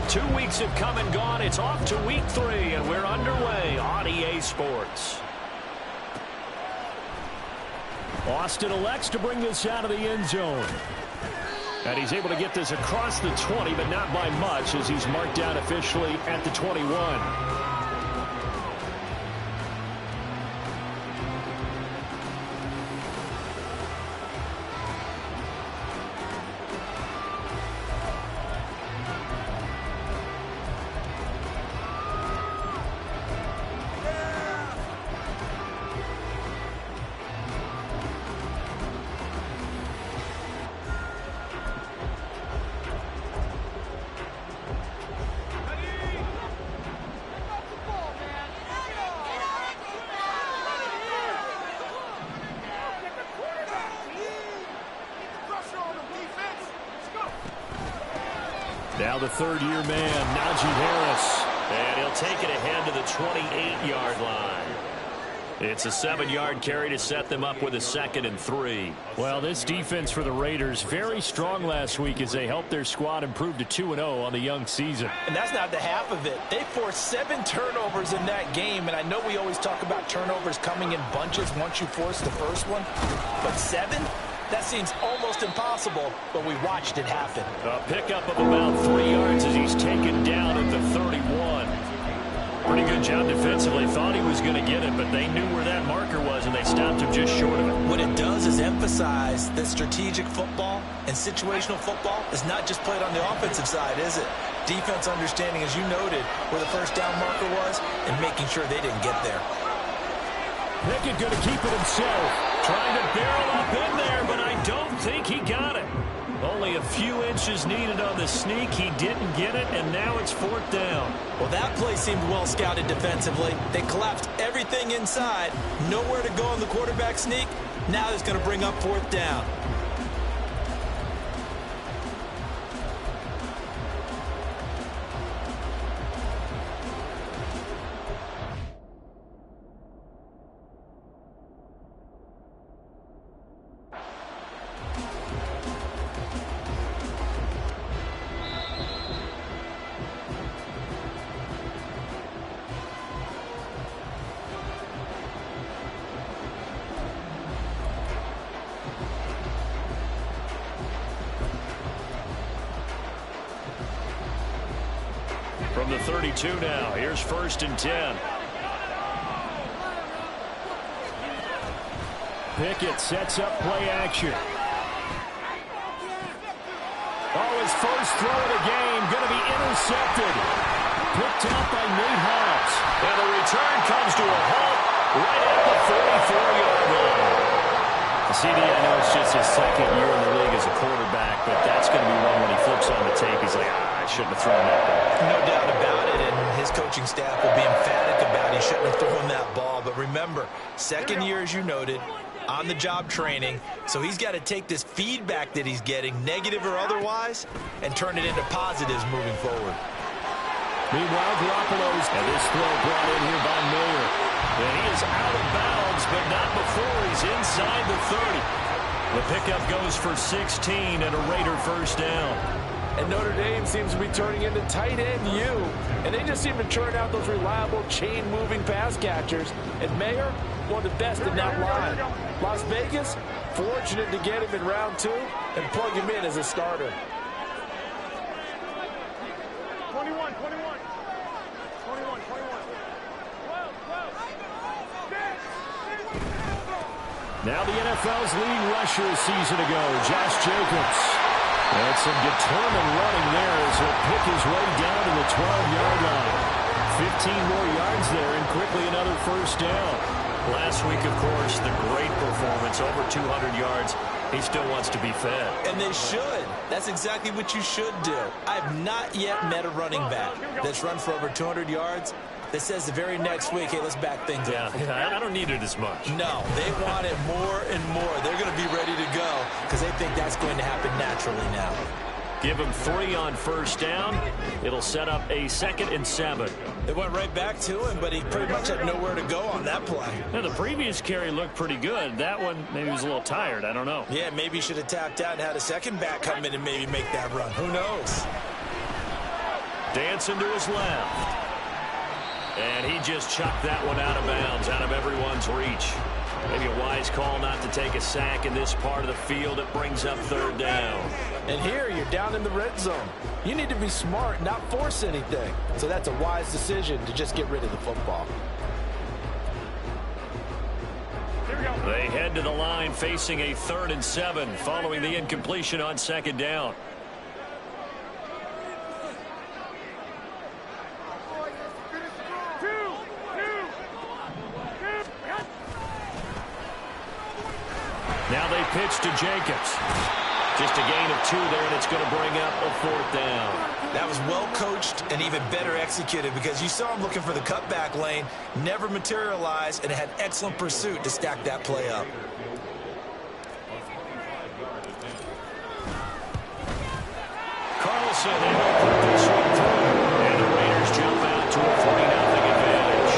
2 weeks have come and gone. It's off to week 3, and we're underway on EA Sports. Austin elects to bring this out of the end zone. And he's able to get this across the 20, but not by much, as he's marked down officially at the 21. Now the third-year man, Najee Harris. And he'll take it ahead to the 28-yard line. It's a 7-yard carry to set them up with a 2nd and 3. Well, this defense for the Raiders, very strong last week as they helped their squad improve to 2-0 on the young season. And that's not the half of it. They forced 7 turnovers in that game, and I know we always talk about turnovers coming in bunches once you force the first one, but 7? That seems almost impossible, but we watched it happen. A pickup of about 3 yards as he's taken down at the 31. Pretty good job defensively. Thought he was going to get it, but they knew where that marker was, and they stopped him just short of it. What it does is emphasize that strategic football and situational football is not just played on the offensive side, is it? Defense understanding, as you noted, where the first down marker was and making sure they didn't get there. Pickett going to keep it himself. Trying to barrel up in there, but I don't think he got it. Only a few inches needed on the sneak. He didn't get it, and now it's 4th down. Well, that play seemed well scouted defensively. They collapsed everything inside. Nowhere to go on the quarterback sneak. Now it's going to bring up 4th down. From the 32 now, here's 1st and 10. Pickett sets up play action. Oh, his first throw of the game going to be intercepted. Picked out by Nate Hobbs. And the return comes to a halt right at the 44-yard line. CD, I know it's just his 2nd year in the league as a quarterback, but that's going to be one when he flips on the tape. He's like, I shouldn't have thrown that ball. No doubt about it, and his coaching staff will be emphatic about he shouldn't have thrown that ball. But remember, 2nd year, as you noted, on-the-job training, so he's got to take this feedback that he's getting, negative or otherwise, and turn it into positives moving forward. Meanwhile, Garoppolo's, and this throw brought in here by Miller. And he is out of bounds, but not before he's inside the 30. The pickup goes for 16 and a Raider 1st down. And Notre Dame seems to be turning into tight end U. And they just seem to churn out those reliable chain-moving pass catchers. And Mayer, one of the best in that line. Las Vegas, fortunate to get him in round 2 and plug him in as a starter. 21. Now the NFL's leading rusher a season ago, Josh Jacobs. And some determined running there as he'll pick his way down to the 12-yard line. 15 more yards there and quickly another 1st down. Last week, of course, the great performance, over 200 yards. He still wants to be fed. And they should. That's exactly what you should do. I have not yet met a running back that's run for over 200 yards that says the very next week, hey, let's back things up. Yeah, I don't need it as much. No, they want it more and more. They're going to be ready to go because they think that's going to happen naturally now. Give him 3 on 1st down. It'll set up a 2nd and 7. They went right back to him, but he pretty much had nowhere to go on that play. Now, the previous carry looked pretty good. That one, maybe he was a little tired. I don't know. Yeah, maybe he should have tapped out and had a second back come in and maybe make that run. Who knows? Dancing to his left. And he just chucked that one out of bounds, out of everyone's reach. Maybe a wise call not to take a sack in this part of the field. It brings up third down. And here you're down in the red zone. You need to be smart, not force anything. So that's a wise decision to just get rid of the football. They head to the line facing a 3rd and 7 following the incompletion on 2nd down. Now they pitch to Jacobs. Just a gain of 2 there, and it's going to bring up a 4th down. That was well coached and even better executed because you saw him looking for the cutback lane, never materialized, and had excellent pursuit to stack that play up. Carlson able to put this one through, and the Raiders jump out to a 40-0 advantage.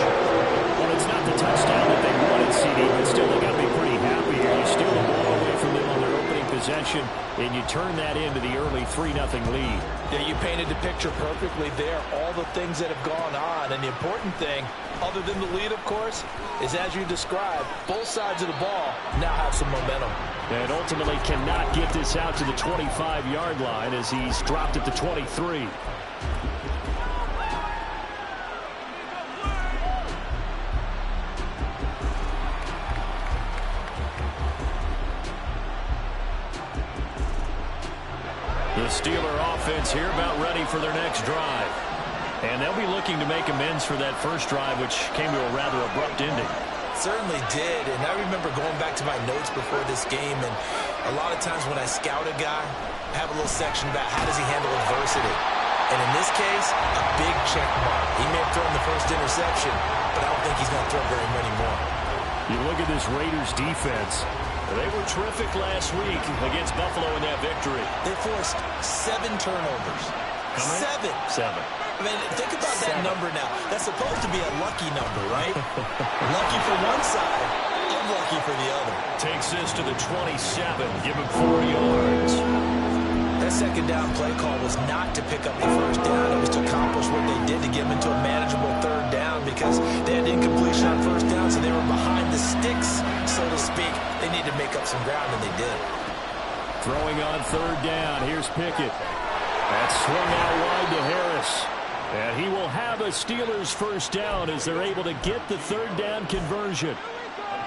Well, it's not the touchdown that they wanted, CD, but still they got to be pretty happy here. You steal the ball away from them on their opening possession, and you turn that into the early 3-0 lead. Yeah, you painted the picture perfectly there, all the things that have gone on. And the important thing, other than the lead, of course, is as you described, both sides of the ball now have some momentum. And ultimately cannot get this out to the 25-yard line as he's dropped at the 23. The Steeler offense here about ready for their next drive. And they'll be looking to make amends for that first drive, which came to a rather abrupt ending. Certainly did, and I remember going back to my notes before this game, and a lot of times when I scout a guy, I have a little section about how does he handle adversity. And in this case, a big check mark. He may have thrown the first interception, but I don't think he's going to throw very many more. You look at this Raiders defense. They were terrific last week against Buffalo in that victory. They forced 7 turnovers. Seven. I mean, think about that number now. That's supposed to be a lucky number, right? Lucky for one side, unlucky for the other. Takes this to the 27. Give him 4 yards. That second down play call was not to pick up the first down. It was to accomplish what they did to get them into a manageable third down because they had incompletion on first down, so they were behind the sticks, so to speak. They needed to make up some ground, and they did. Throwing on third down. Here's Pickett. That's swung out wide to Harris. And he will have a Steelers first down as they're able to get the third down conversion.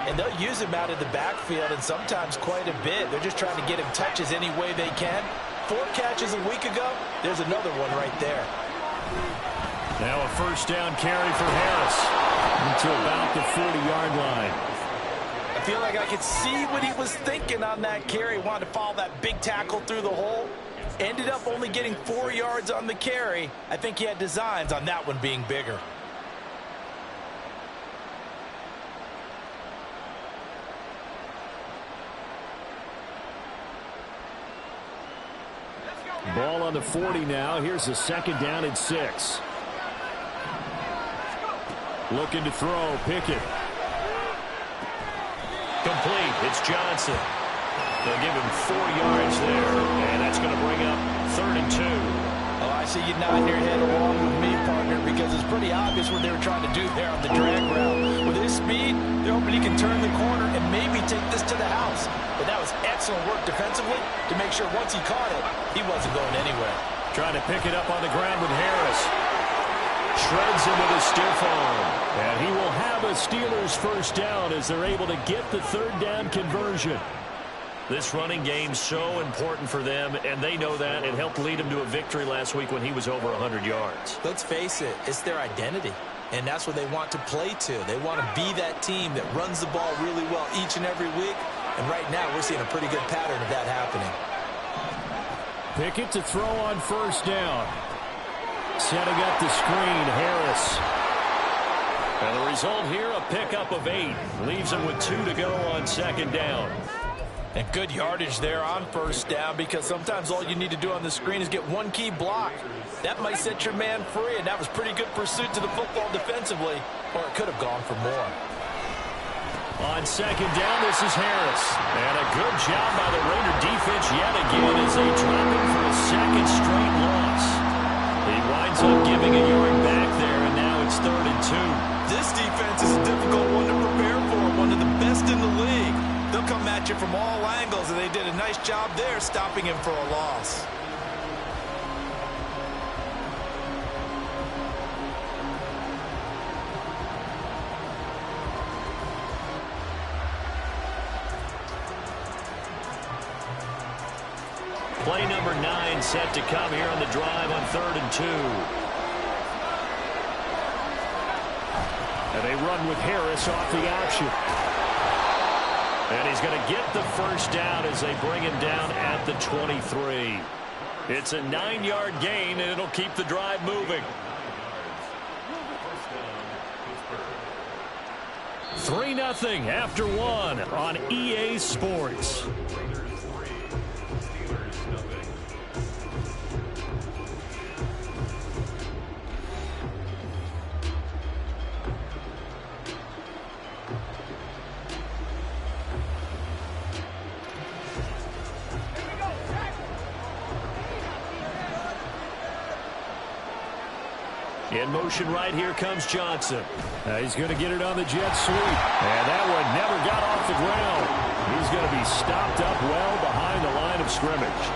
And they'll use him out of the backfield, and sometimes quite a bit. They're just trying to get him touches any way they can. 4 catches a week ago. There's another one right there. Now a first down carry for Harris into about the 40-yard line. I feel like I could see what he was thinking on that carry. Wanted to follow that big tackle through the hole. Ended up only getting 4 yards on the carry. I think he had designs on that one being bigger. Ball on the 40 now. Here's a second down and 6. Looking to throw. Pickett. Complete. It's Johnson. They'll give him 4 yards there, and that's going to bring up 3rd and 2. Oh, I see you nodding your head along with me, partner, because it's pretty obvious what they were trying to do there on the drag route. With his speed, they're hoping he can turn the corner and maybe take this to the house. But that was excellent work defensively to make sure once he caught it, he wasn't going anywhere. Trying to pick it up on the ground with Harris. Shreds into the stiff arm. And he will have a Steelers first down as they're able to get the third down conversion. This running game's so important for them, and they know that. It helped lead them to a victory last week when he was over 100 yards. Let's face it, it's their identity, and that's what they want to play to. They want to be that team that runs the ball really well each and every week, and right now we're seeing a pretty good pattern of that happening. Pickett to throw on first down. Setting up the screen, Harris. And the result here, a pickup of 8. Leaves him with 2 to go on second down. And good yardage there on first down because sometimes all you need to do on the screen is get one key block. That might set your man free, and that was pretty good pursuit to the football defensively, or it could have gone for more. On second down, this is Harris. And a good job by the Raider defense yet again as they drop him for a second straight loss. He winds up giving a yard back there, and now it's 3rd and 2. This defense is a difficult one to prepare for, one of the best in the league. They'll come at you from all angles, and they did a nice job there stopping him for a loss. Play number 9 set to come here on the drive on 3rd and 2. And they run with Harris off the option. And he's going to get the first down as they bring him down at the 23. It's a 9-yard gain, and it'll keep the drive moving. 3-0 after 1 on EA Sports. In motion right here comes Johnson. He's going to get it on the jet sweep. And that one never got off the ground. He's going to be stopped up well behind the line of scrimmage.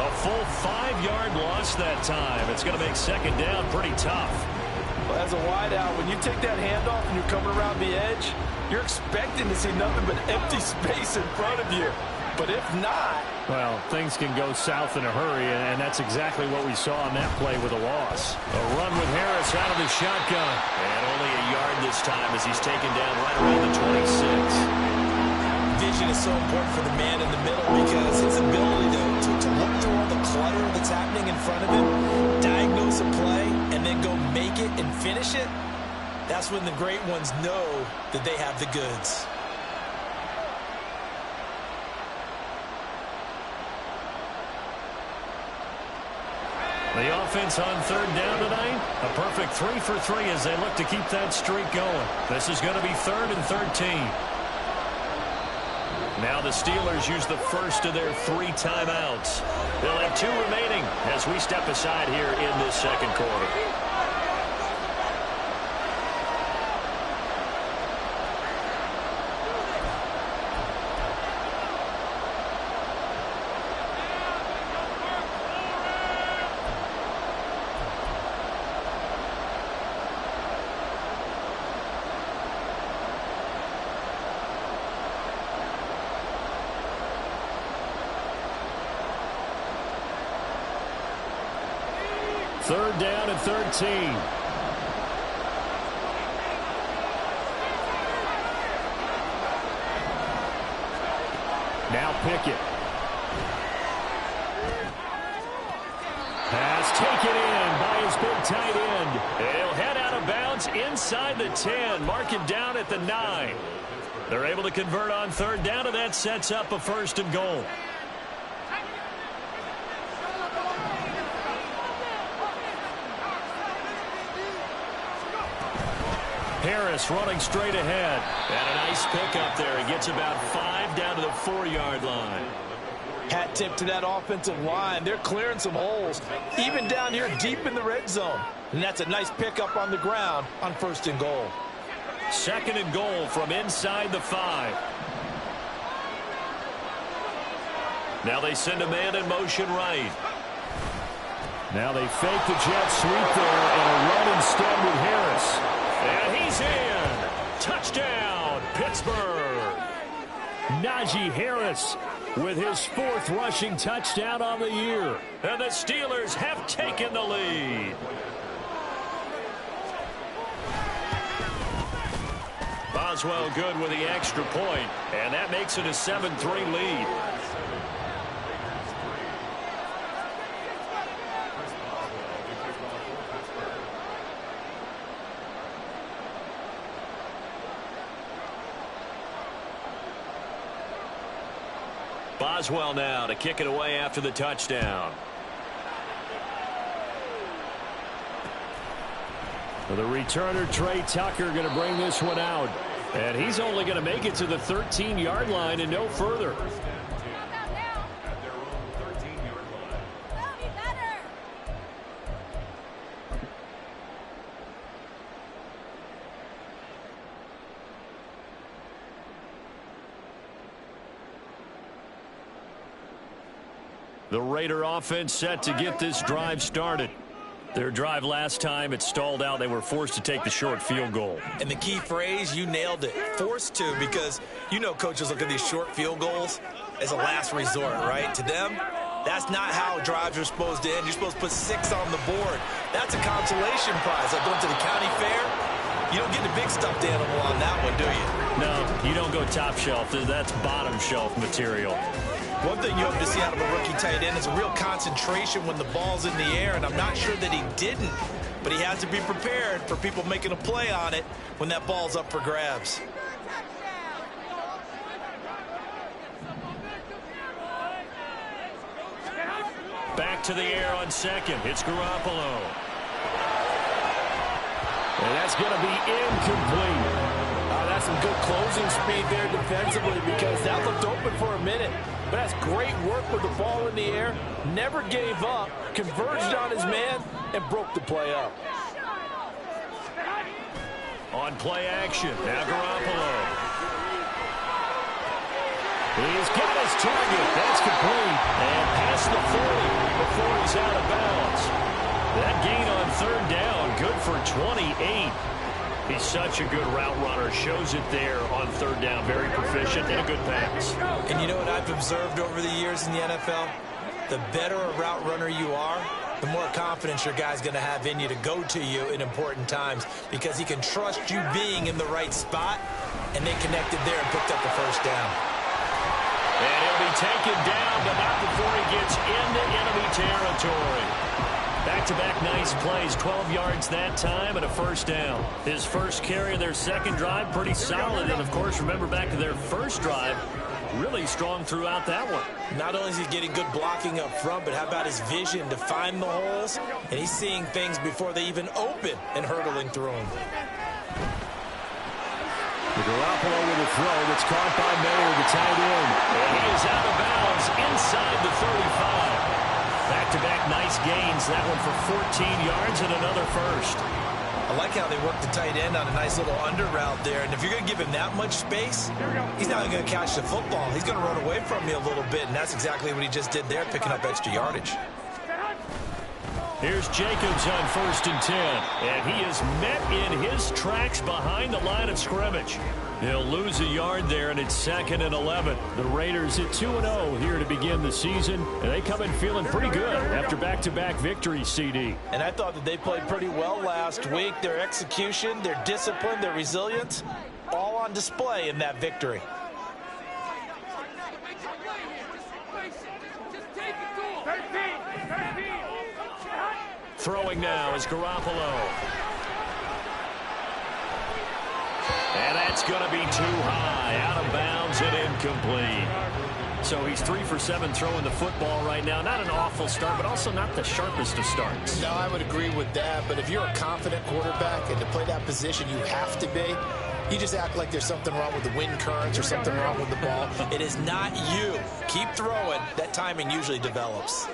A full 5-yard loss that time. It's going to make second down pretty tough. Well, as a wideout, when you take that handoff and you're coming around the edge, you're expecting to see nothing but empty space in front of you. But if not... well, things can go south in a hurry, and that's exactly what we saw on that play with a loss. A run with Harris out of the shotgun. And only a yard this time as he's taken down right around the 26. Vision is so important for the man in the middle because his ability to look through all the clutter that's happening in front of him, diagnose a play, and then go make it and finish it, that's when the great ones know that they have the goods. The offense on 3rd down tonight, a perfect 3 for 3 as they look to keep that streak going. This is going to be 3rd and 13. Now the Steelers use the first of their 3 timeouts. They'll have 2 remaining as we step aside here in this second quarter. Third down and 13. Now Pickett. Pass taken in by his big tight end. He'll head out of bounds inside the 10. Mark him down at the 9. They're able to convert on 3rd down, and that sets up a 1st and goal. Harris running straight ahead. And a nice pickup there. He gets about 5 down to the 4-yard line. Hat tip to that offensive line. They're clearing some holes, even down here deep in the red zone. And that's a nice pickup on the ground on 1st and goal. 2nd and goal from inside the 5. Now they send a man in motion right. Now they fake the jet sweep there and a run instead with Harris. And he's in. Touchdown, Pittsburgh. Najee Harris with his 4th rushing touchdown on the year. And the Steelers have taken the lead. Boswell good with the extra point, and that makes it a 7-3 lead. Boswell now to kick it away after the touchdown. The returner, Trey Tucker, going to bring this one out. And he's only going to make it to the 13-yard line and no further. The Raider offense set to get this drive started. Their drive last time, it stalled out. They were forced to take the short field goal. And the key phrase, you nailed it, forced to, because you know coaches look at these short field goals as a last resort, right? To them, that's not how drives are supposed to end. You're supposed to put 6 on the board. That's a consolation prize. Like going to the county fair, you don't get the big stuffed animal on that one, do you? No, you don't go top shelf. That's bottom shelf material. One thing you hope to see out of a rookie tight end is a real concentration when the ball's in the air, and I'm not sure that he didn't, but he has to be prepared for people making a play on it when that ball's up for grabs. Back to the air on second. It's Garoppolo. And that's going to be incomplete. That's some good closing speed there defensively, because that looked open for a minute. But that's great work with the ball in the air. Never gave up, converged on his man, and broke the play up. On play action, now Garoppolo. He's got his target. That's complete. And past the 40 before he's out of bounds. That gain on third down, good for 28. He's such a good route runner. Shows it there on third down. Very proficient and a good pass. And you know what I've observed over the years in the NFL? The better a route runner you are, the more confidence your guy's going to have in you to go to you in important times, because he can trust you being in the right spot, and they connected there and picked up the first down. And he'll be taken down, but not before he gets into enemy territory. Back-to-back nice plays, 12 yards that time and a first down. His first carry of their second drive, pretty solid. And, of course, remember back to their first drive, really strong throughout that one. Not only is he getting good blocking up front, but how about his vision to find the holes? And he's seeing things before they even open and hurdling through them. Garoppolo with a throw that's caught by Mayer, the tight end. And he is out of bounds inside the 35. Back-to-back nice gains. That one for 14 yards and another first. I like how they work the tight end on a nice little under route there. And if you're going to give him that much space, he's not going to catch the football. He's going to run away from you a little bit, and that's exactly what he just did there, picking up extra yardage. Here's Jacobs on 1st and 10, and he is met in his tracks behind the line of scrimmage. He'll lose a yard there, and it's 2nd and 11. The Raiders at 2-0 here to begin the season, and they come in feeling pretty good after back-to-back victories, CD. And I thought that they played pretty well last week. Their execution, their discipline, their resilience, all on display in that victory. Throwing now is Garoppolo. And that's going to be too high, out of bounds and incomplete. So he's 3 for 7 throwing the football right now. Not an awful start, but also not the sharpest of starts. No, I would agree with that. But if you're a confident quarterback and to play that position you have to be, you just act like there's something wrong with the wind currents or something wrong with the ball. It is not you. Keep throwing. That timing usually develops.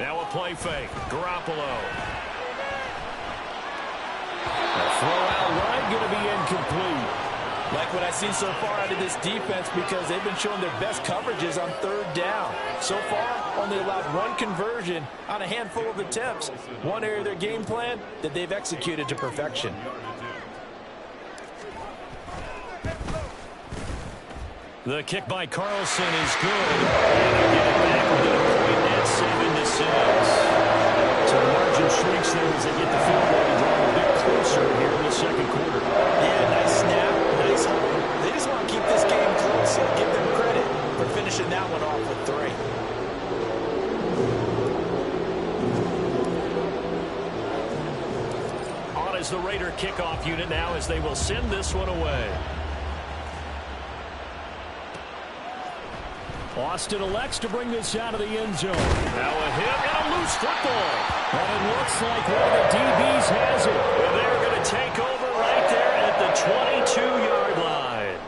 Now a play fake. Garoppolo. A throw out wide, going to be incomplete. Like what I've seen so far out of this defense, because they've been showing their best coverages on third down. So far, only allowed one conversion on a handful of attempts. One area of their game plan that they've executed to perfection. The kick by Carlson is good. And they get it back within a point net, 7-6. So the margin shrinks there as they get the field goal to draw a bit closer here in the second quarter. Yeah, nice snap, nice hold. They just want to keep this game close, so give them credit for finishing that one off with 3. On is the Raider kickoff unit now as they will send this one away. Austin elects to bring this out of the end zone. Now a hit and a loose football. And it looks like one of the DBs has it. And they're going to take over right there at the 22-yard line.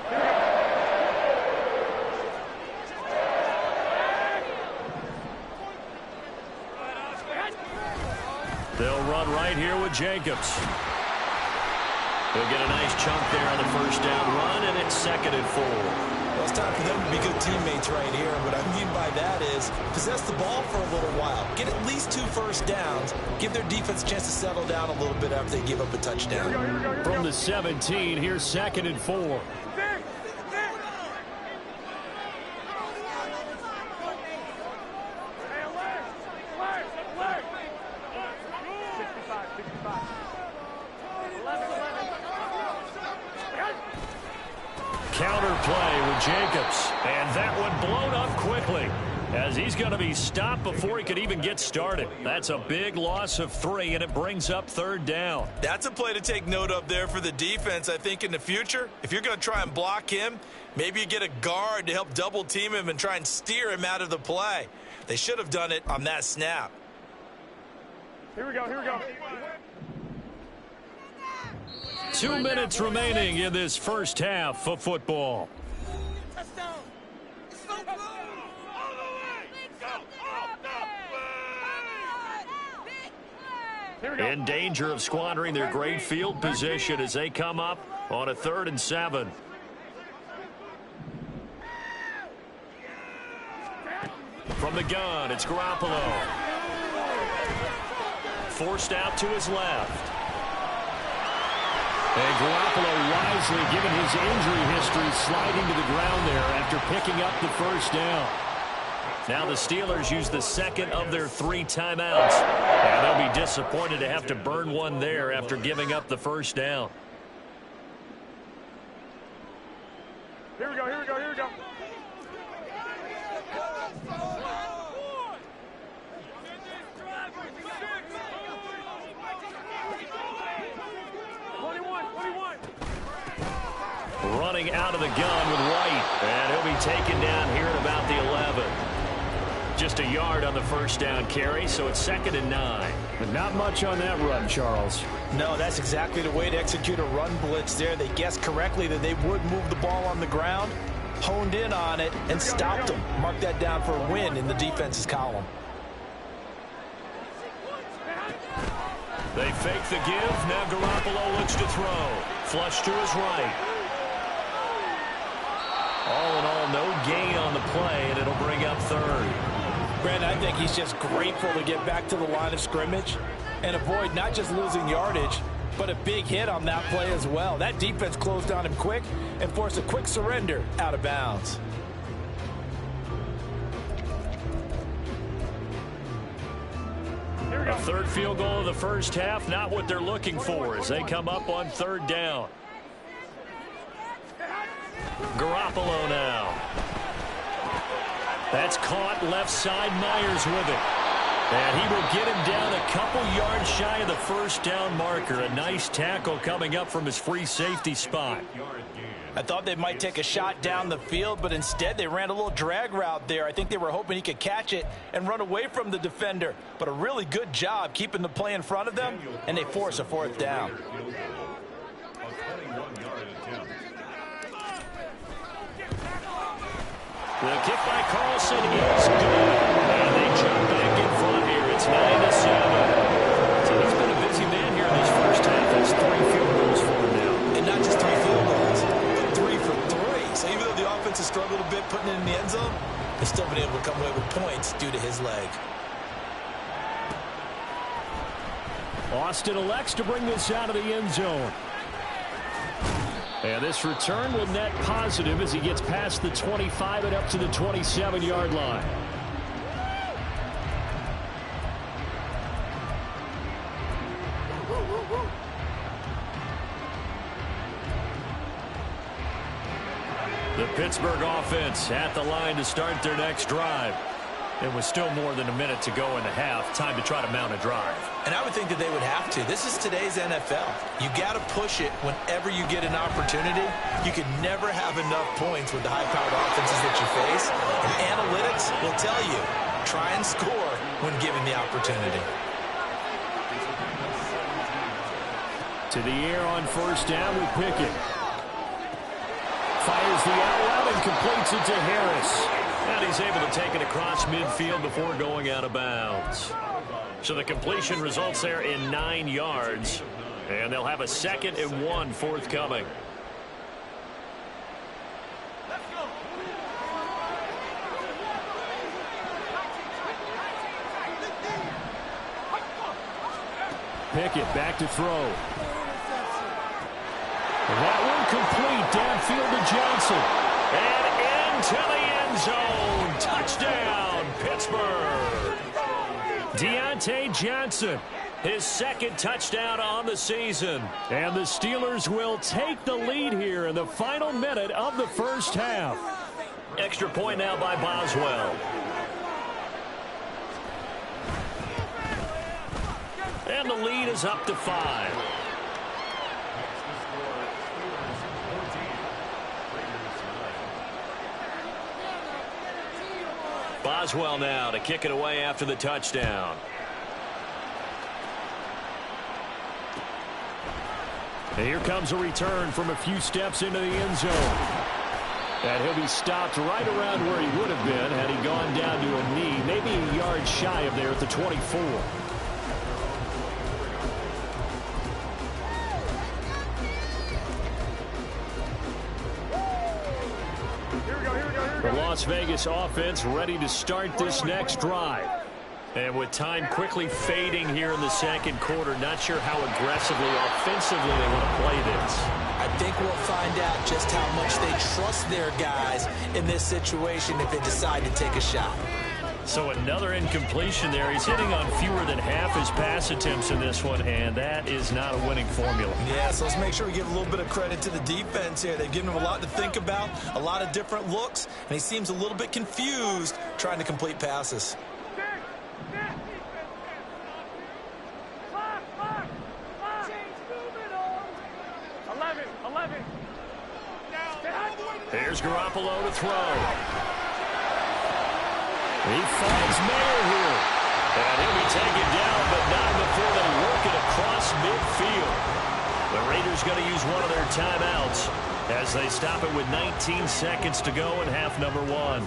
They'll run right here with Jacobs. He'll get a nice chunk there on the first down run, and it's 2nd and 4. Well, it's time for them to be good teammates right here. What I mean by that is possess the ball for a little while. Get at least 2 first downs. Give their defense a chance to settle down a little bit after they give up a touchdown. From the 17, here's 2nd and 4. Counter play with Jacobs, and that one blown up quickly as he's going to be stopped before he could even get started. That's a big loss of 3, and it brings up 3rd down. That's a play to take note of there for the defense. I think in the future, if you're going to try and block him, maybe you get a guard to help double team him and try and steer him out of the play. They should have done it on that snap. Here we go, here we go. 2 minutes remaining in this first half of football. In danger of squandering their great field position as they come up on a 3rd and 7. From the gun, it's Garoppolo. Forced out to his left. And Garoppolo wisely, given his injury history, sliding to the ground there after picking up the first down. Now the Steelers use the 2nd of their 3 timeouts. And they'll be disappointed to have to burn one there after giving up the first down. Here we go, here we go, here we go. Running out of the gun with White, and he'll be taken down here at about the 11. Just a yard on the first down carry, so it's 2nd and 9. But not much on that run, Charles. No, that's exactly the way to execute a run blitz there. They guessed correctly that they would move the ball on the ground, honed in on it, and stopped them. Mark that down for a win in the defense's column. They fake the give. Now Garoppolo looks to throw. Flush to his right. All in all, no gain on the play, and it'll bring up 3rd. Brandon, I think he's just grateful to get back to the line of scrimmage and avoid not just losing yardage, but a big hit on that play as well. That defense closed on him quick and forced a quick surrender out of bounds. A 3rd field goal of the first half, not what they're looking for as they come up on 3rd down. Garoppolo now. That's caught left side. Myers with it. And he will get him down a couple yards shy of the first down marker. A nice tackle coming up from his free safety spot. I thought they might take a shot down the field, but instead they ran a little drag route there. I think they were hoping he could catch it and run away from the defender. But a really good job keeping the play in front of them, and they force a 4th down. The kick by Carlson is good. And they jump back in front here. It's 9-7. So he's been a busy man here in this first half. There's 3 field goals for him now. And not just 3 field goals, but 3 for 3. So even though the offense has struggled a bit putting it in the end zone, they've still been able to come away with points due to his leg. Austin elects to bring this out of the end zone. And this return will net positive as he gets past the 25 and up to the 27-yard line. The Pittsburgh offense at the line to start their next drive. It was still more than a minute to go in the half. Time to try to mount a drive. And I would think that they would have to. This is today's NFL. You got to push it whenever you get an opportunity. You can never have enough points with the high-powered offenses that you face. And analytics will tell you, try and score when given the opportunity. To the air on first down with Pickett. Fires the out route and completes it to Harris. And he's able to take it across midfield before going out of bounds. So the completion results there in 9 yards. And they'll have a 2nd and 1 forthcoming. Pickett back to throw. And that one complete downfield to Johnson. And into the end zone. Touchdown, Pittsburgh. Deontay Johnson, his 2nd touchdown on the season. And the Steelers will take the lead here in the final minute of the first half. Extra point now by Boswell. And the lead is up to 5. Boswell now to kick it away after the touchdown. And here comes a return from a few steps into the end zone. And he'll be stopped right around where he would have been had he gone down to a knee, maybe a yard shy of there at the 24. The Las Vegas offense ready to start this next drive. And with time quickly fading here in the 2nd quarter, not sure how aggressively, offensively they want to play this. I think we'll find out just how much they trust their guys in this situation if they decide to take a shot. So another incompletion there. He's hitting on fewer than half his pass attempts in this one, and that is not a winning formula. Yeah, so let's make sure we give a little bit of credit to the defense here. They've given him a lot to think about, a lot of different looks, and he seems a little bit confused trying to complete passes. Here's Garoppolo to throw. He finds Mayer here. And he'll be taken down, but not before they work it across midfield. The Raiders going to use one of their timeouts as they stop it with 19 seconds to go in half number 1.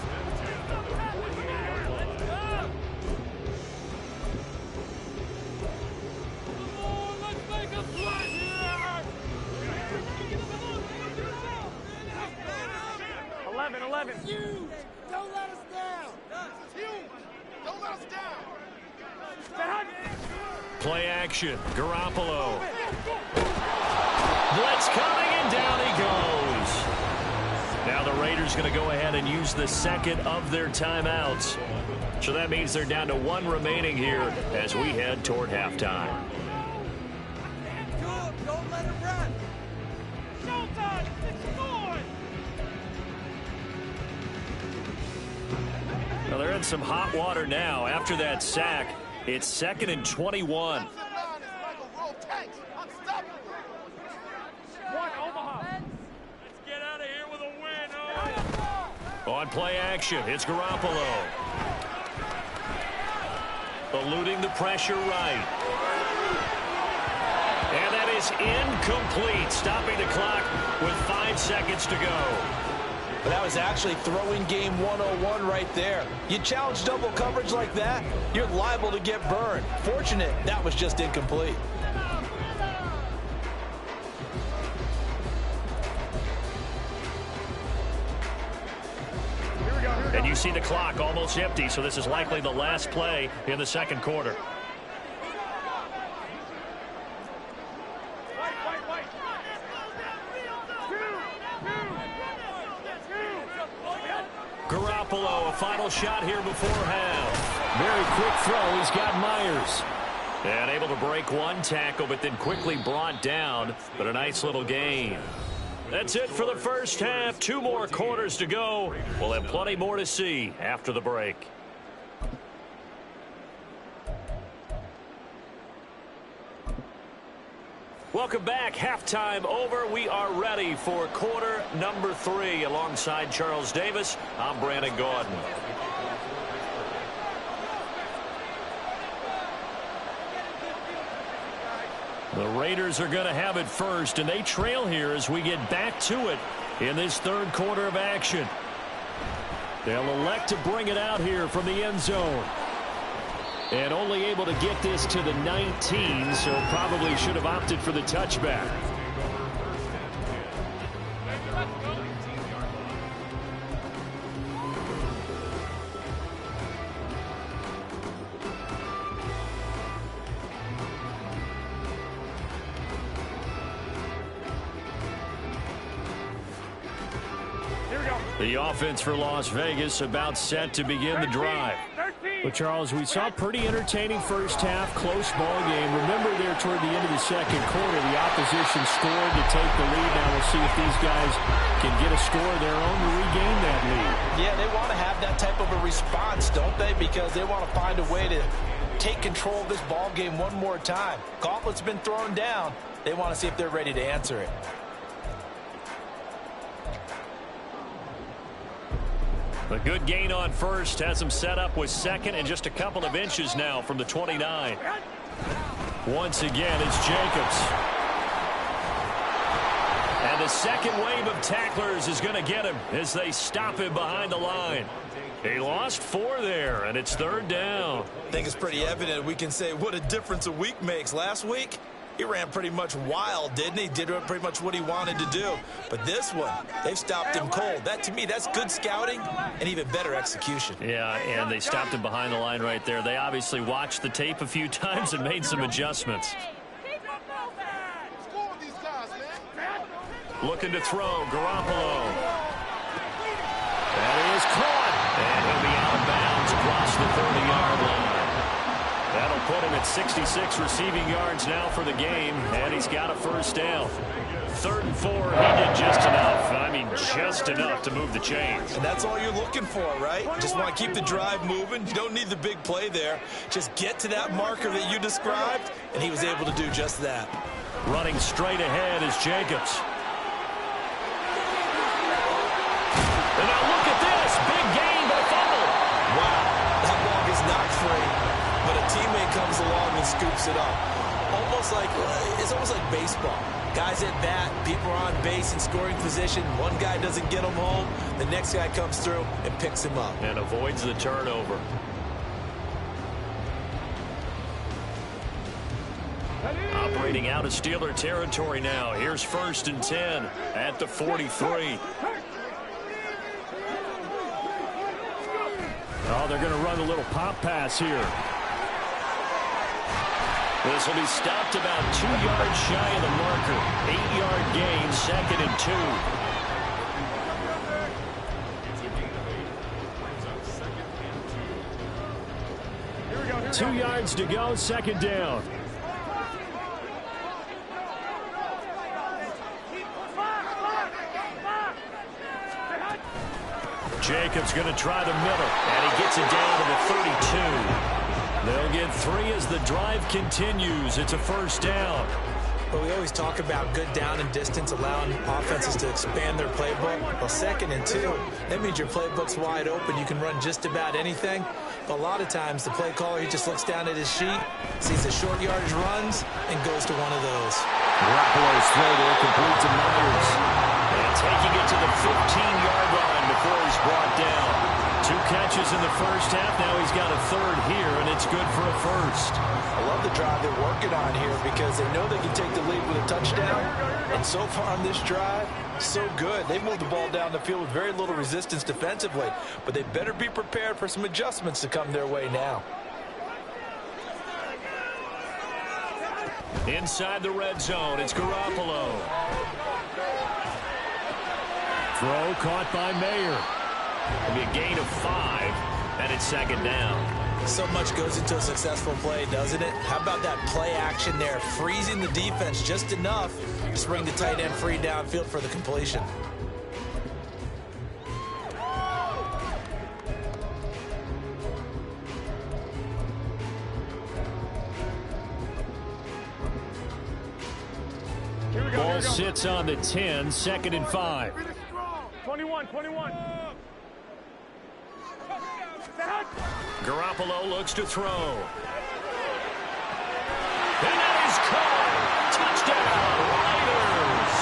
Don't let us down. Don't let us down. Play action. Garoppolo. Blitz coming, and down he goes. Now the Raiders going to go ahead and use the 2nd of their timeouts. So that means they're down to 1 remaining here as we head toward halftime. Don't let him run. Showtime. It's going. Well, they're in some hot water now. After that sack, it's 2nd and 21. On play action, it's Garoppolo. Eluding the pressure right. And that is incomplete, stopping the clock with 5 seconds to go. But that was actually throwing game 101 right there. You challenge double coverage like that, you're liable to get burned. Fortunate that was just incomplete. And you see the clock almost empty, so this is likely the last play in the 2nd quarter. Garoppolo, a final shot here before half. Very quick throw. He's got Myers. And able to break one tackle, but then quickly brought down. But a nice little gain. That's it for the first half. 2 more quarters to go. We'll have plenty more to see after the break. Welcome back. Halftime over. We are ready for quarter number 3. Alongside Charles Davis, I'm Brandon Gordon. The Raiders are going to have it first, and they trail here as we get back to it in this 3rd quarter of action. They'll elect to bring it out here from the end zone. And only able to get this to the 19, so probably should have opted for the touchback. The offense for Las Vegas about set to begin the drive. But, Charles, we saw a pretty entertaining first half, close ball game. Remember there toward the end of the second quarter, the opposition scored to take the lead. Now we'll see if these guys can get a score of their own to regain that lead. Yeah, they want to have that type of a response, don't they? Because they want to find a way to take control of this ball game one more time. Gauntlet's been thrown down. They want to see if they're ready to answer it. A good gain on first has him set up with second and just a couple of inches now from the 29. Once again, it's Jacobs. And the second wave of tacklers is going to get him as they stop him behind the line. He lost 4 there, and it's third down. I think it's pretty evident. We can say what a difference a week makes. Last week, he ran pretty much wild, didn't he? Did pretty much what he wanted to do. But this one, they've stopped him cold. That, to me, that's good scouting and even better execution. Yeah, and they stopped him behind the line right there. They obviously watched the tape a few times and made some adjustments. Looking to throw, Garoppolo. That is caught. And he'll be out of bounds across the 30-yard line. That'll put him at 66 receiving yards now for the game, and he's got a first down. 3rd and 4, he did just enough. I mean, just enough to move the chains. And that's all you're looking for, right? Just want to keep the drive moving. You don't need the big play there. Just get to that marker that you described, and he was able to do just that. Running straight ahead is Jacobs. And now look at this. Big gain, but a fumble. Wow, that ball is not free. But a teammate comes along and scoops it up. It's almost like baseball. Guys at bat, people are on base in scoring position. One guy doesn't get him home. The next guy comes through and picks him up. And avoids the turnover. Operating out of Steeler territory now. Here's 1st and 10 at the 43. Oh, they're going to run a little pop pass here. This will be stopped about 2 yards shy of the marker. 8-yard gain, 2nd and 2. 2 yards to go, 2nd down. Jacobs going to try the middle, and he gets it down to the 32. They'll get 3 as the drive continues. It's a first down. But we always talk about good down and distance, allowing offenses to expand their playbook. Well, 2nd and 2, that means your playbook's wide open. You can run just about anything. But a lot of times, the play caller, he just looks down at his sheet, sees the short yardage runs, and goes to one of those. Garoppolo's throw there complete to Myers. And taking it to the 15-yard line before he's brought down. 2 catches in the first half. Now he's got a 3rd here, and it's good for a first. I love the drive they're working on here because they know they can take the lead with a touchdown. And so far on this drive, so good. They moved the ball down the field with very little resistance defensively. But they better be prepared for some adjustments to come their way now. Inside the red zone, it's Garoppolo. Throw caught by Mayer. It'll be a gain of 5, and it's 2nd down. So much goes into a successful play, doesn't it? How about that play action there, freezing the defense just enough to bring the tight end free downfield for the completion. Ball sits on the 10, 2nd and 5. 21. Garoppolo looks to throw. And that is caught. Touchdown, Raiders.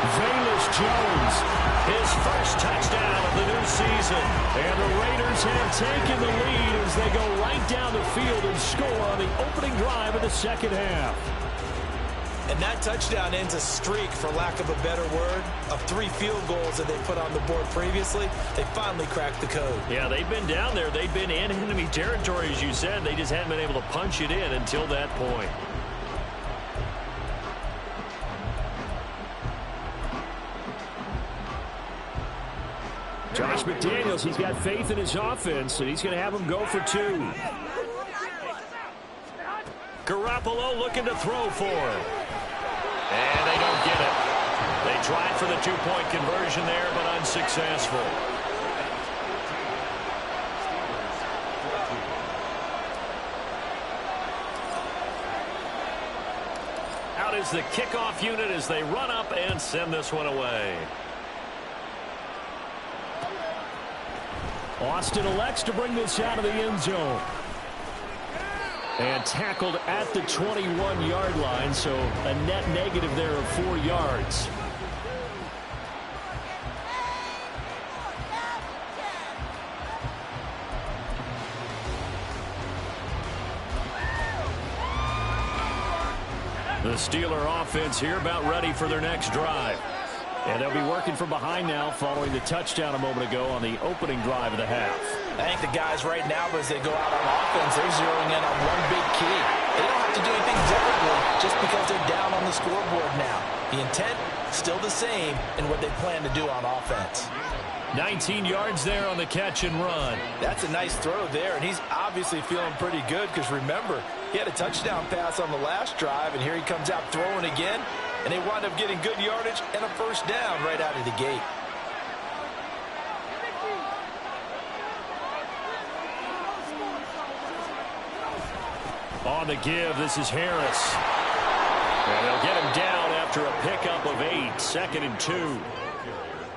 Velus Jones, his first touchdown of the new season. And the Raiders have taken the lead as they go right down the field and score on the opening drive of the second half. And that touchdown ends a streak, for lack of a better word, of 3 field goals that they put on the board previously. They finally cracked the code. Yeah, they've been down there. They've been in enemy territory, as you said. They just hadn't been able to punch it in until that point. Josh McDaniels, he's got faith in his offense, and he's going to have him go for 2. Garoppolo looking to throw for it. And they don't get it. They tried for the 2-point conversion there, but unsuccessful. Out is the kickoff unit as they run up and send this one away. Austin elects to bring this out of the end zone. And tackled at the 21-yard line, so a net negative there of 4 yards. The Steeler offense here about ready for their next drive. And they'll be working from behind now following the touchdown a moment ago on the opening drive of the half. I think the guys right now, as they go out on offense, they're zeroing in on one big key. They don't have to do anything differently just because they're down on the scoreboard now. The intent, still the same in what they plan to do on offense. 19 yards there on the catch and run. That's a nice throw there, and he's obviously feeling pretty good because, remember, he had a touchdown pass on the last drive, and here he comes out throwing again, and they wind up getting good yardage and a first down right out of the gate. On the give, this is Harris. And they'll get him down after a pickup of 8, 2nd and 2.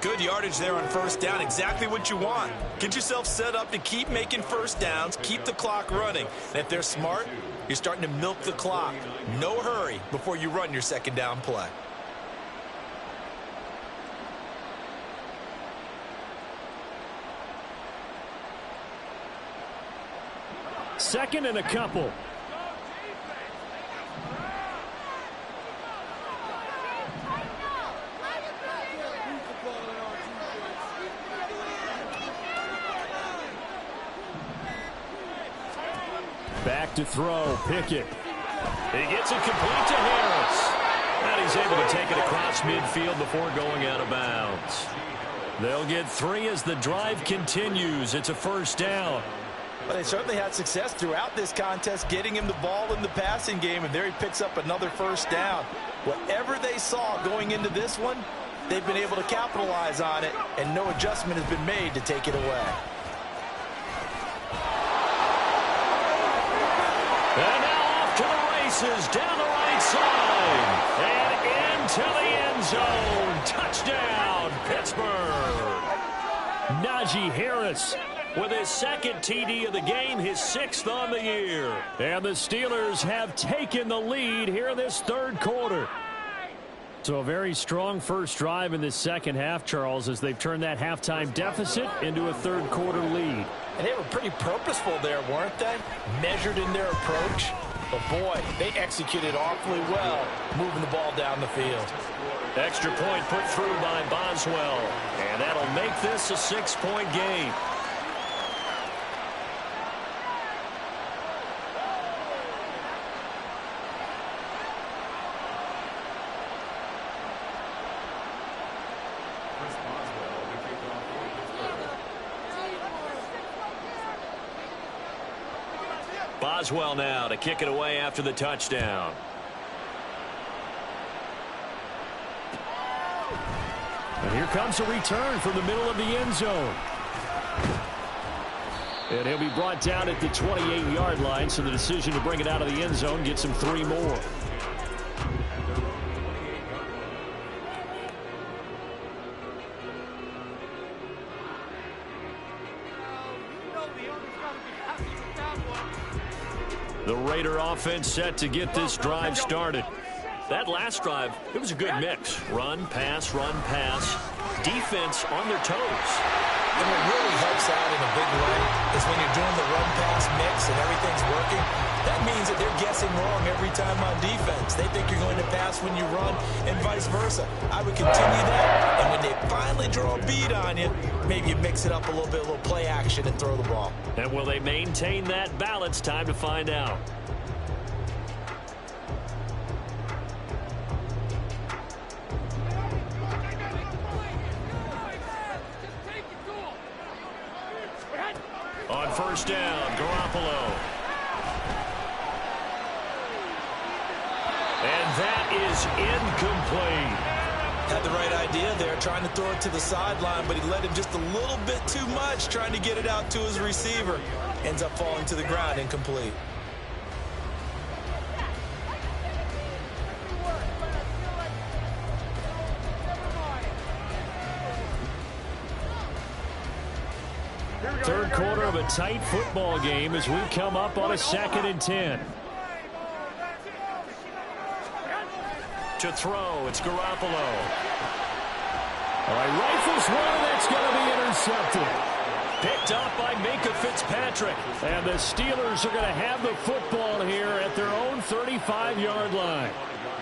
Good yardage there on first down, exactly what you want. Get yourself set up to keep making first downs, keep the clock running. And if they're smart, you're starting to milk the clock. No hurry before you run your second down play. Second and a couple. Back to throw, Pickett. He gets it complete to Harris. And he's able to take it across midfield before going out of bounds. They'll get 3 as the drive continues. It's a first down. But they certainly had success throughout this contest, getting him the ball in the passing game, and there he picks up another first down. Whatever they saw going into this one, they've been able to capitalize on it, and no adjustment has been made to take it away. And now off to the races, down the right side, and into the end zone. Touchdown, Pittsburgh. Najee Harris with his 2nd TD of the game, his 6th on the year. And the Steelers have taken the lead here in this 3rd quarter. So a very strong first drive in this second half, Charles, as they've turned that halftime deficit into a 3rd quarter lead. And they were pretty purposeful there, weren't they? Measured in their approach. But boy, they executed awfully well, moving the ball down the field. Extra point put through by Boswell. And that'll make this a 6-point game. Boswell now to kick it away after the touchdown. And here comes a return from the middle of the end zone. And he'll be brought down at the 28-yard line, so the decision to bring it out of the end zone gets him 3 more. The Raider offense set to get this drive started. That last drive, it was a good mix. Run, pass, defense on their toes. And what really helps out in a big way is when you're doing the run-pass mix and everything's working, that means that they're guessing wrong every time on defense. They think you're going to pass when you run and vice versa. I would continue that, and when they finally draw a bead on you, maybe you mix it up a little bit, a little play action and throw the ball. And will they maintain that balance? Time to find out. On first down, Garoppolo. And that is incomplete. Had the right idea there, trying to throw it to the sideline, but he led him just a little bit too much, trying to get it out to his receiver. Ends up falling to the ground, incomplete. Third quarter of a tight football game as we come up on a 2nd and 10. To throw, it's Garoppolo. All right, rifles one, that's going to be intercepted. Picked up by Minka Fitzpatrick. And the Steelers are going to have the football here at their own 35-yard line.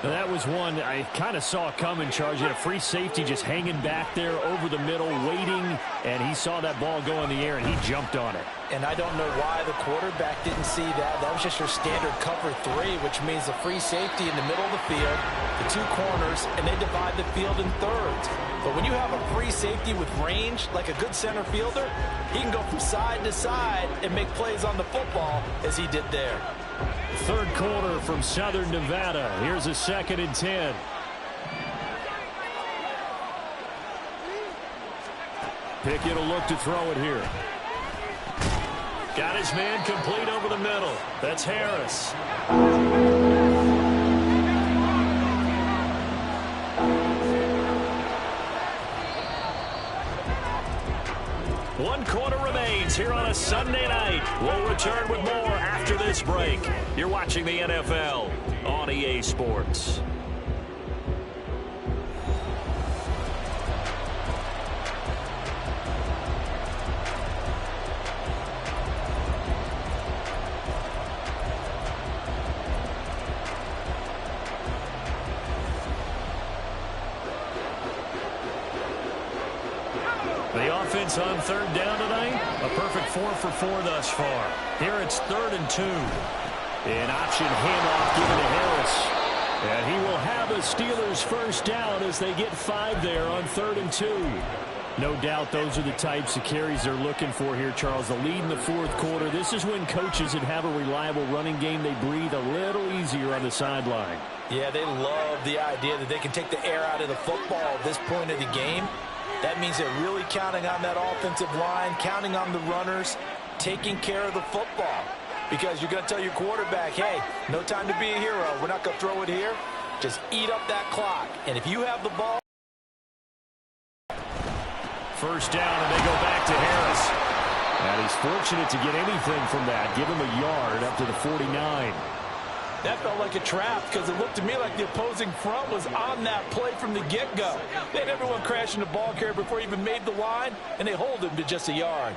Now, that was one I kind of saw coming, Charles. You had a free safety just hanging back there over the middle, waiting, and he saw that ball go in the air, and he jumped on it. And I don't know why the quarterback didn't see that. That was just your standard cover 3, which means the free safety in the middle of the field, the 2 corners, and they divide the field in thirds. But when you have a free safety with range, like a good center fielder, he can go from side to side and make plays on the football as he did there. Third quarter from Southern Nevada. Here's a 2nd and 10. Pickett will look to throw it here. Got his man complete over the middle. That's Harris. One quarter remains here on a Sunday night. We'll return with more after this break. You're watching the NFL on EA Sports. The offense on third down tonight, a perfect 4 for 4 thus far. Here it's 3rd and 2. An option handoff given to Harris. And he will have a Steelers first down as they get 5 there on 3rd and 2. No doubt those are the types of carries they're looking for here, Charles. The lead in the 4th quarter. This is when coaches that have a reliable running game, they breathe a little easier on the sideline. Yeah, they love the idea that they can take the air out of the football at this point of the game. That means they're really counting on that offensive line, counting on the runners, taking care of the football. Because you're going to tell your quarterback, hey, no time to be a hero. We're not going to throw it here. Just eat up that clock. And if you have the ball. First down, and they go back to Harris. And he's fortunate to get anything from that. Give him a yard up to the 49. That felt like a trap because it looked to me like the opposing front was on that play from the get-go. They had everyone crashing the ball carrier before he even made the line, and they hold him to just a yard.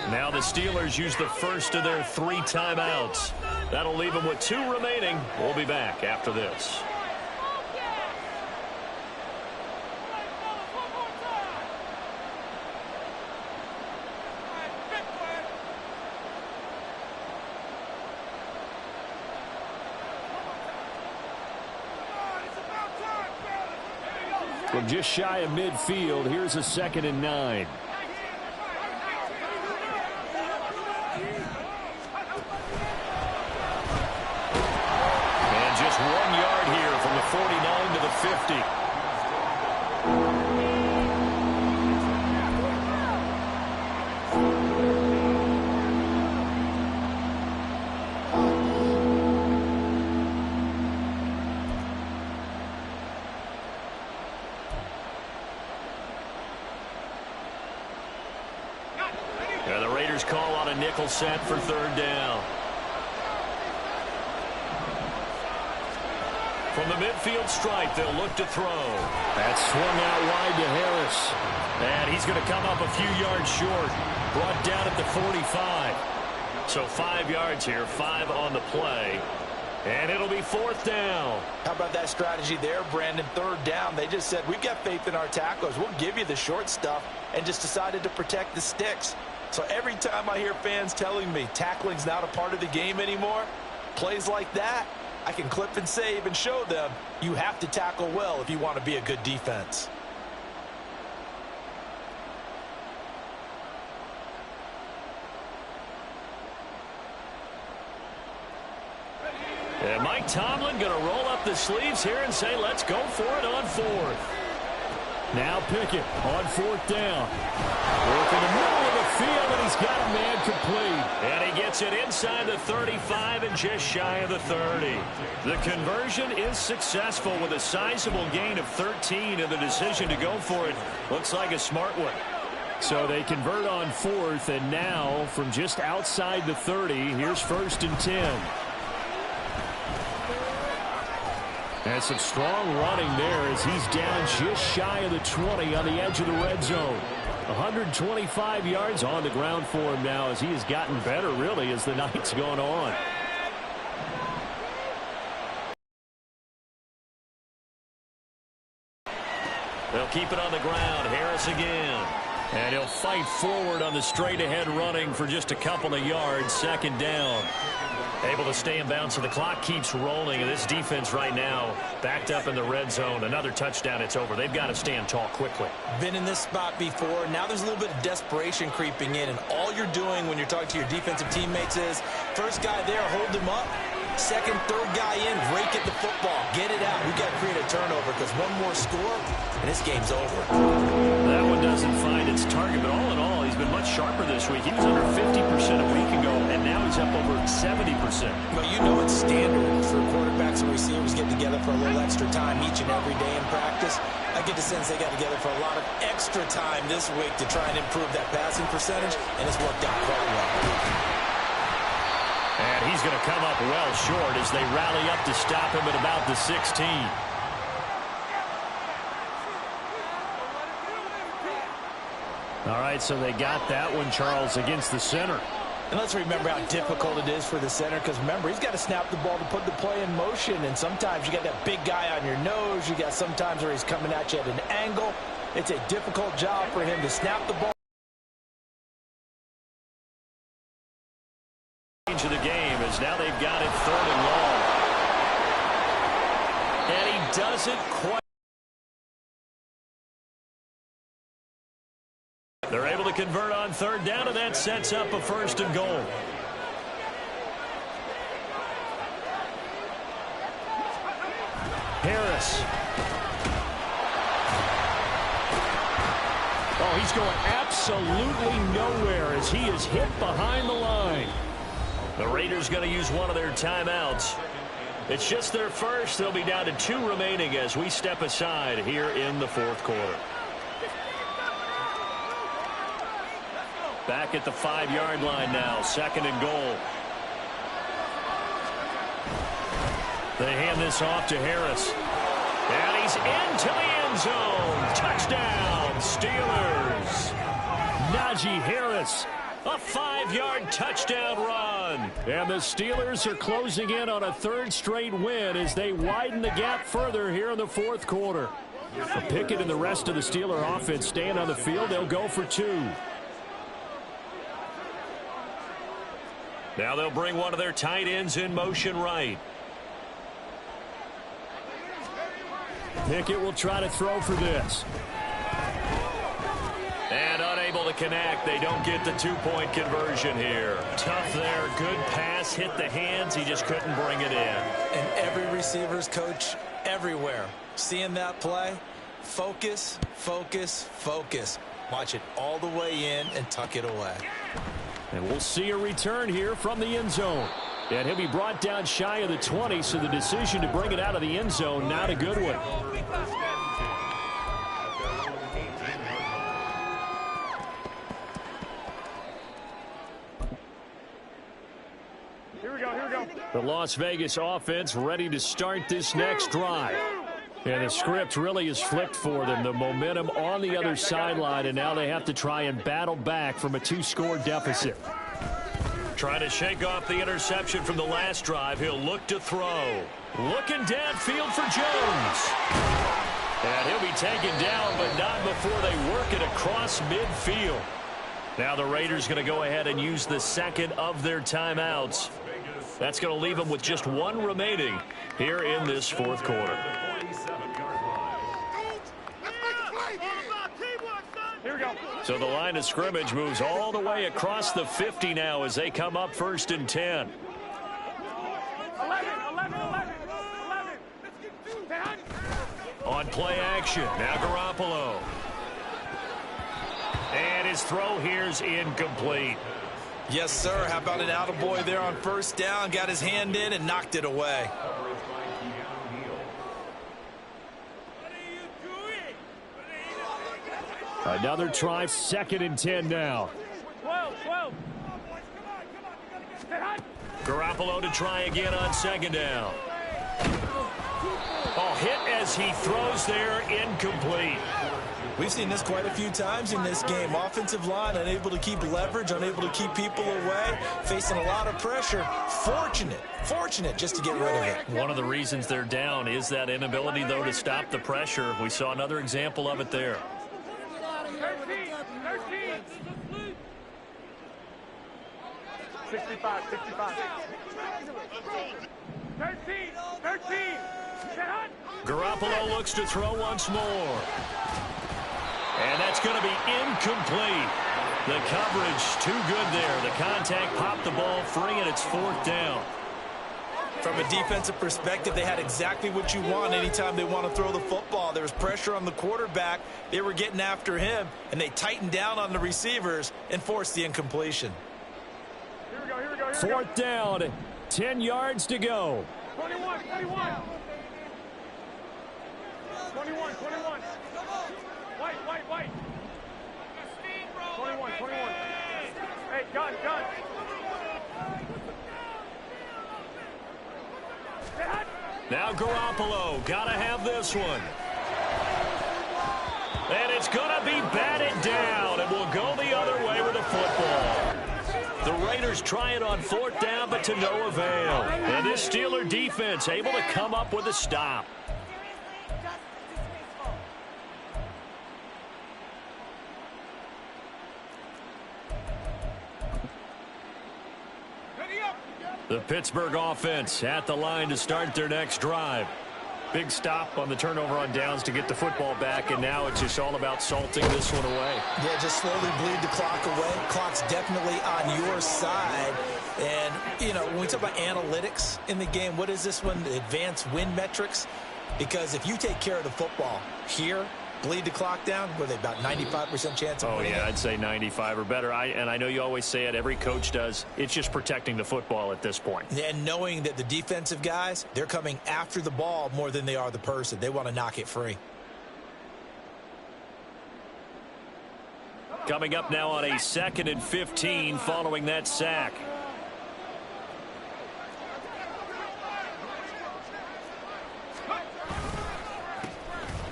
Now the Steelers use the first of their 3 timeouts. That'll leave them with 2 remaining. We'll be back after this. From just shy of midfield, here's a 2nd and 9. And just 1 yard here from the 49 to the 50. Raiders call on a nickel set for third down. From the midfield stripe, they'll look to throw. That's swung out wide to Harris. And he's going to come up a few yards short. Brought down at the 45. So 5 yards here, 5 on the play. And it'll be fourth down. How about that strategy there, Brandon? Third down. They just said, we've got faith in our tacklers. We'll give you the short stuff, and just decided to protect the sticks. So every time I hear fans telling me tackling's not a part of the game anymore, plays like that, I can clip and save and show them you have to tackle well if you want to be a good defense. And Mike Tomlin going to roll up the sleeves here and say, let's go for it on fourth. Now Pickett on fourth down. Work in the middle of the field, and he's got a man complete. And he gets it inside the 35 and just shy of the 30. The conversion is successful with a sizable gain of 13, and the decision to go for it looks like a smart one. So they convert on fourth, and now from just outside the 30, here's first and 10. And some strong running there as he's down just shy of the 20 on the edge of the red zone. 125 yards on the ground for him now as he has gotten better, really, as the night's gone on. They'll keep it on the ground. Harris again. And he'll fight forward on the straight-ahead running for just a couple of yards. Second down. Able to stay in bounds, so the clock keeps rolling. And this defense right now backed up in the red zone. Another touchdown, it's over. They've got to stand tall quickly. Been in this spot before. Now there's a little bit of desperation creeping in. And all you're doing when you're talking to your defensive teammates is, first guy there, hold him up. Second, third guy in, rake at the football. Get it out. We've got to create a turnover because one more score, and this game's over. That one doesn't find its target, but all in all, he's been much sharper this week. He was under 50% a week ago, and now he's up over 70%. Well, you know it's standard for quarterbacks and receivers get together for a little extra time each and every day in practice. I get the sense they got together for a lot of extra time this week to try and improve that passing percentage, and it's worked out quite well. And he's going to come up well short as they rally up to stop him at about the 16. All right, so they got that one, Charles, against the center. And let's remember how difficult it is for the center, because remember, he's got to snap the ball to put the play in motion, and sometimes you got that big guy on your nose. You got sometimes where he's coming at you at an angle. It's a difficult job for him to snap the ball. Of the game is now they've got it third and long. And he doesn't quite. They're able to convert on third down, and that sets up a first and goal. Harris. Oh, he's going absolutely nowhere as he is hit behind the line. The Raiders going to use one of their timeouts. It's just their first. They'll be down to 2 remaining as we step aside here in the fourth quarter. Back at the 5-yard line now, second and goal. They hand this off to Harris. And he's into the end zone. Touchdown, Steelers. Najee Harris. A 5-yard touchdown run. And the Steelers are closing in on a third straight win as they widen the gap further here in the fourth quarter. Pickett and the rest of the Steeler offense staying on the field. They'll go for 2. Now they'll bring one of their tight ends in motion right. Pickett will try to throw for this. And unable to connect. They don't get the 2-point conversion here. Tough there. Good pass. Hit the hands. He just couldn't bring it in. And every receiver's coach everywhere, seeing that play, focus, focus, focus. Watch it all the way in and tuck it away. And we'll see a return here from the end zone. And he'll be brought down shy of the 20, so the decision to bring it out of the end zone, not a good one. The Las Vegas offense ready to start this next drive. And the script really is flipped for them. The momentum on the other sideline, and now they have to try and battle back from a 2-score deficit. Trying to shake off the interception from the last drive. He'll look to throw. Looking downfield for Jones. And he'll be taken down, but not before they work it across midfield. Now the Raiders going to go ahead and use the second of their timeouts. That's going to leave them with just one remaining here in this fourth quarter. So the line of scrimmage moves all the way across the 50 now as they come up 1st and 10. On play action, now Garoppolo. And his throw here's incomplete. Yes, sir. How about an attaboy there on 1st down? Got his hand in and knocked it away. Another try, 2nd and 10 now. 12. Garoppolo to try again on 2nd down. Oh, hit as he throws there, incomplete. We've seen this quite a few times in this game. Offensive line unable to keep leverage, unable to keep people away, facing a lot of pressure. Fortunate just to get rid of it. One of the reasons they're down is that inability, though, to stop the pressure. We saw another example of it there. 65. 13. Garoppolo looks to throw once more. And that's going to be incomplete. The coverage too good there. The contact popped the ball free, and it's 4th down. From a defensive perspective, they had exactly what you want anytime they want to throw the football. There was pressure on the quarterback. They were getting after him, and they tightened down on the receivers and forced the incompletion. Here we go. 4th down, 10 yards to go. 21. White. 21. Hey, gun. Now Garoppolo, gotta have this one. And it's gonna be batted down, and we'll go the other way with the football. The Raiders try it on 4th down, but to no avail. And this Steeler defense able to come up with a stop. The Pittsburgh offense at the line to start their next drive. Big stop on the turnover on downs to get the football back, and now it's just all about salting this one away. Yeah, just slowly bleed the clock away. Clock's definitely on your side. And, you know, when we talk about analytics in the game, what is this one? The advanced win metrics? Because if you take care of the football here, bleed the clock down, were they about 95% chance of winning? Oh, yeah, I'd say 95 or better. And I know you always say it, every coach does. It's just protecting the football at this point. And knowing that the defensive guys, they're coming after the ball more than they are the person. They want to knock it free. Coming up now on a 2nd and 15 following that sack.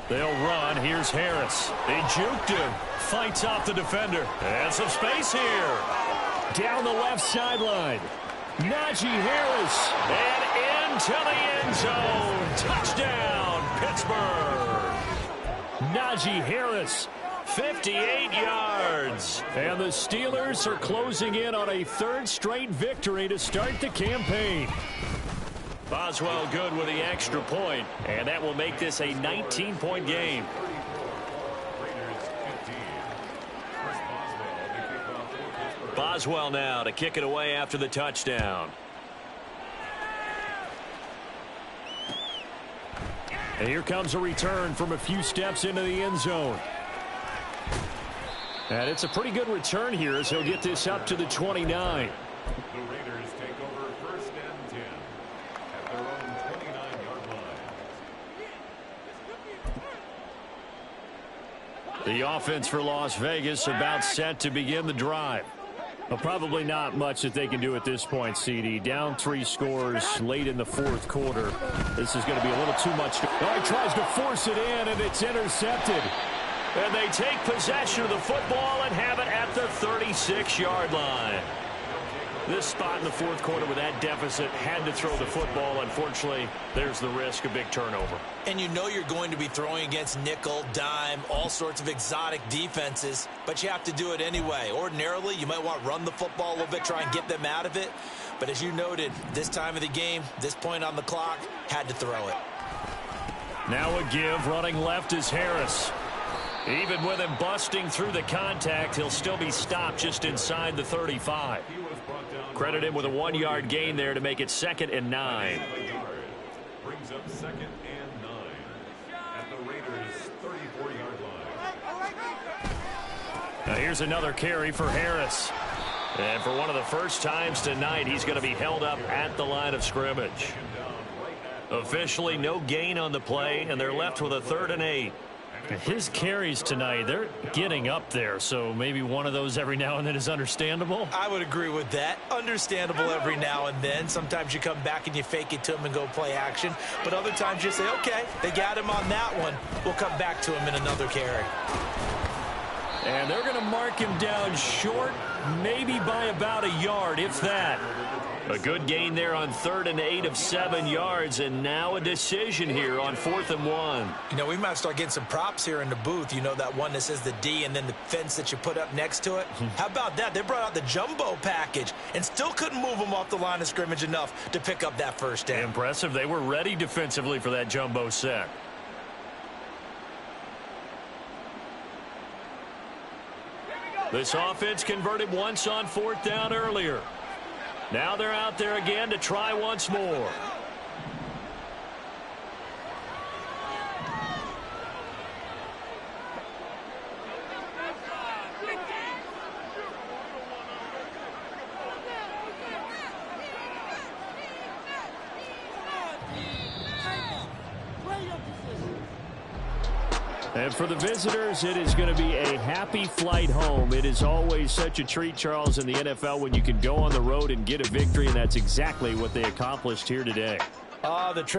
They'll run. Here's Harris. They juked him. Fights off the defender. And some space here. Down the left sideline. Najee Harris. And into the end zone. Touchdown, Pittsburgh. Najee Harris, 58 yards. And the Steelers are closing in on a 3rd straight victory to start the campaign. Boswell good with the extra point, and that will make this a 19-point game. Boswell now to kick it away after the touchdown. And here comes a return from a few steps into the end zone. And it's a pretty good return here as he'll get this up to the 29. The Raiders take over 1st and 10 at their own 29-yard line. The offense for Las Vegas about set to begin the drive. Well, probably not much that they can do at this point, CD. Down 3 scores late in the fourth quarter. This is going to be a little too much. Oh, he tries to force it in, and it's intercepted. And they take possession of the football and have it at the 36-yard line. This spot in the fourth quarter with that deficit had to throw the football. Unfortunately, there's the risk of big turnover. And you know you're going to be throwing against nickel, dime, all sorts of exotic defenses, but you have to do it anyway. Ordinarily, you might want to run the football a little bit, try and get them out of it. But as you noted, this time of the game, this point on the clock, had to throw it. Now a give. Running left is Harris. Even with him busting through the contact, he'll still be stopped just inside the 35. Credit him with a 1-yard gain there to make it 2nd and 9. Brings up 2nd and 9 at the Raiders' 34-yard line. Now here's another carry for Harris. And for one of the first times tonight, he's going to be held up at the line of scrimmage. Officially no gain on the play, and they're left with a 3rd and 8. His carries tonight, they're getting up there, so maybe one of those every now and then is understandable. I would agree with that. Understandable every now and then. Sometimes you come back and you fake it to him and go play action. But other times you say, okay, they got him on that one. We'll come back to him in another carry. And they're going to mark him down short, maybe by about a yard, if that. A good gain there on 3rd and 8 of 7 yards, and now a decision here on 4th and 1. You know, we might start getting some props here in the booth. You know, that one that says the D and then the fence that you put up next to it. How about that? They brought out the jumbo package and still couldn't move them off the line of scrimmage enough to pick up that first down. Impressive. They were ready defensively for that jumbo set. This offense converted once on 4th down earlier. Now they're out there again to try once more. And for the visitors, it is going to be a happy flight home. It is always such a treat, Charles, in the NFL when you can go on the road and get a victory, and that's exactly what they accomplished here today. The trip